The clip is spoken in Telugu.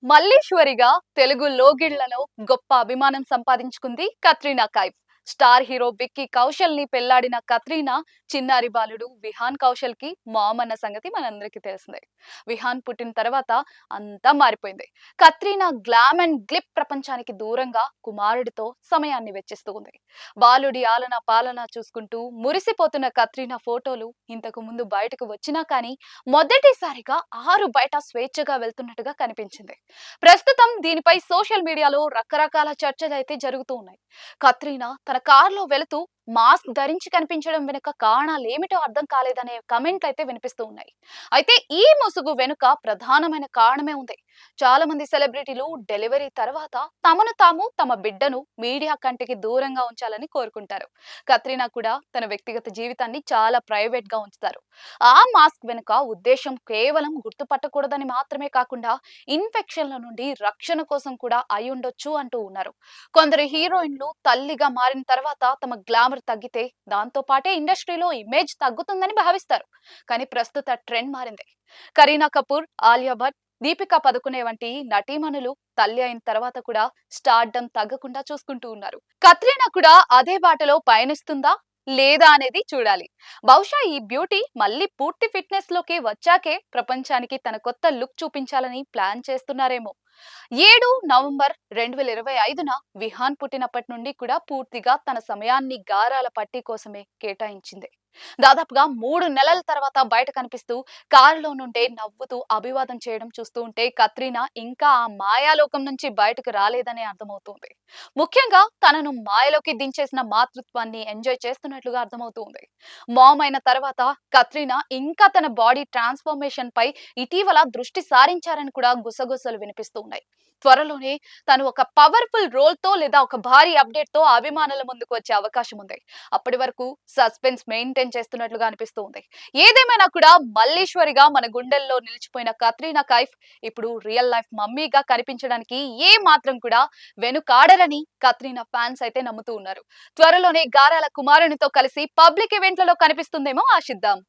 మల్లీశ్వరిగా తెలుగు లోగిళ్లలో గొప్ప అభిమానం సంపాదించుకుంది కత్రినా కైఫ్. స్టార్ హీరో విక్కీ కౌశల్ ని పెళ్లాడిన కత్రినా చిన్నారి బాలుడు విహాన్ కౌశల్ కి మామ్ అన్న సంగతి మనందరికీ తెలిసిందే. విహాన్ పుట్టిన తర్వాత అంతా మారిపోయింది. కత్రినా గ్లామ్ అండ్ గ్లిప్ ప్రపంచానికి దూరంగా కుమారుడితో సమయాన్ని వెచ్చిస్తూ ఉంది. బాలుడి ఆలన పాలన చూసుకుంటూ మురిసిపోతున్న కత్రినా ఫోటోలు ఇంతకు ముందు బయటకు వచ్చినా కానీ మొదటిసారిగా ఆరు బయట స్వేచ్ఛగా వెళ్తున్నట్టుగా కనిపించింది. ప్రస్తుతం దీనిపై సోషల్ మీడియాలో రకరకాల చర్చలైతే జరుగుతూ ఉన్నాయి. కత్రీనా తన కారులో వెళుతూ మాస్క్ ధరించి కనిపించడం వెనుక కారణాలు ఏమిటో అర్థం కాలేదనే కమెంట్లు అయితే వినిపిస్తూ ఉన్నాయి. అయితే ఈ ముసుగు వెనుక ప్రధానమైన కారణమే ఉంది. చాలా మంది సెలబ్రిటీలు డెలివరీ తర్వాత తమను తాము తమ బిడ్డను మీడియా కంటికి దూరంగా ఉంచాలని కోరుకుంటారు. కత్రీనా కూడా తన వ్యక్తిగత జీవితాన్ని చాలా ప్రైవేట్ గా ఉంచుతారు. ఆ మాస్క్ వెనుక ఉద్దేశం కేవలం గుర్తుపట్టకూడదని మాత్రమే కాకుండా ఇన్ఫెక్షన్ల నుండి రక్షణ కోసం కూడా అయి ఉండొచ్చు అంటూ ఉన్నారు. కొందరు హీరోయిన్లు తల్లిగా మారిన తర్వాత తమ గ్లామర్ తగ్గితే దాంతో పాటే ఇండస్ట్రీలో ఇమేజ్ తగ్గుతుందని భావిస్తారు. కానీ ప్రస్తుత ట్రెండ్ మారింది. కరీనా కపూర్, ఆలియా భట్, దీపికా పదుకునే వంటి నటీమణులు తల్లి అయిన తర్వాత కూడా స్టార్డమ్ తగ్గకుండా చూసుకుంటూ ఉన్నారు. కత్రీనా కూడా అదే బాటలో పయనిస్తుందా లేదా అనేది చూడాలి. బహుశా ఈ బ్యూటీ మళ్ళీ పూర్తి ఫిట్నెస్ లోకి వచ్చాకే ప్రపంచానికి తన కొత్త లుక్ చూపించాలని ప్లాన్ చేస్తున్నారేమో. 7 నవంబర్ 2025న విహాన్ పుట్టినప్పటి నుండి కూడా పూర్తిగా తన సమయాన్ని గారాల పట్టి కోసమే కేటాయించింది. దాదాపుగా 3 నెలల తర్వాత బయట కనిపిస్తూ కారులో నుండే నవ్వుతూ అభివాదం చేయడం చూస్తూ ఉంటే కత్రీనా ఇంకా ఆ మాయాలోకం నుంచి బయటకు రాలేదనే అర్థమవుతుంది. ముఖ్యంగా తనను మాయలోకి దించేసిన మాతృత్వాన్ని ఎంజాయ్ చేస్తున్నట్లుగా అర్థమవుతుంది. మామ్ అయిన తర్వాత కత్రీనా ఇంకా తన బాడీ ట్రాన్స్ఫర్మేషన్ పై ఇటీవల దృష్టి సారించారని కూడా గుసగుసలు వినిపిస్తూ ఉన్నాయి. త్వరలోనే తను ఒక పవర్ఫుల్ రోల్ తో లేదా ఒక భారీ అప్డేట్ తో అభిమానుల ముందుకు వచ్చే అవకాశం ఉంది. అప్పటి వరకు సస్పెన్స్ మెయింటైన్ చేస్తున్నట్లుగా అనిపిస్తూ ఉంది. ఏదేమైనా కూడా మల్లీశ్వరిగా మన గుండెల్లో నిలిచిపోయిన కత్రీనా కైఫ్ ఇప్పుడు రియల్ లైఫ్ మమ్మీగా కనిపించడానికి ఏ మాత్రం కూడా వెనుకాడరని కత్రీనా ఫ్యాన్స్ అయితే నమ్ముతూ ఉన్నారు. త్వరలోనే గారాల కుమారునితో కలిసి పబ్లిక్ ఈవెంట్లలో కనిపిస్తుందేమో ఆశిద్దాం.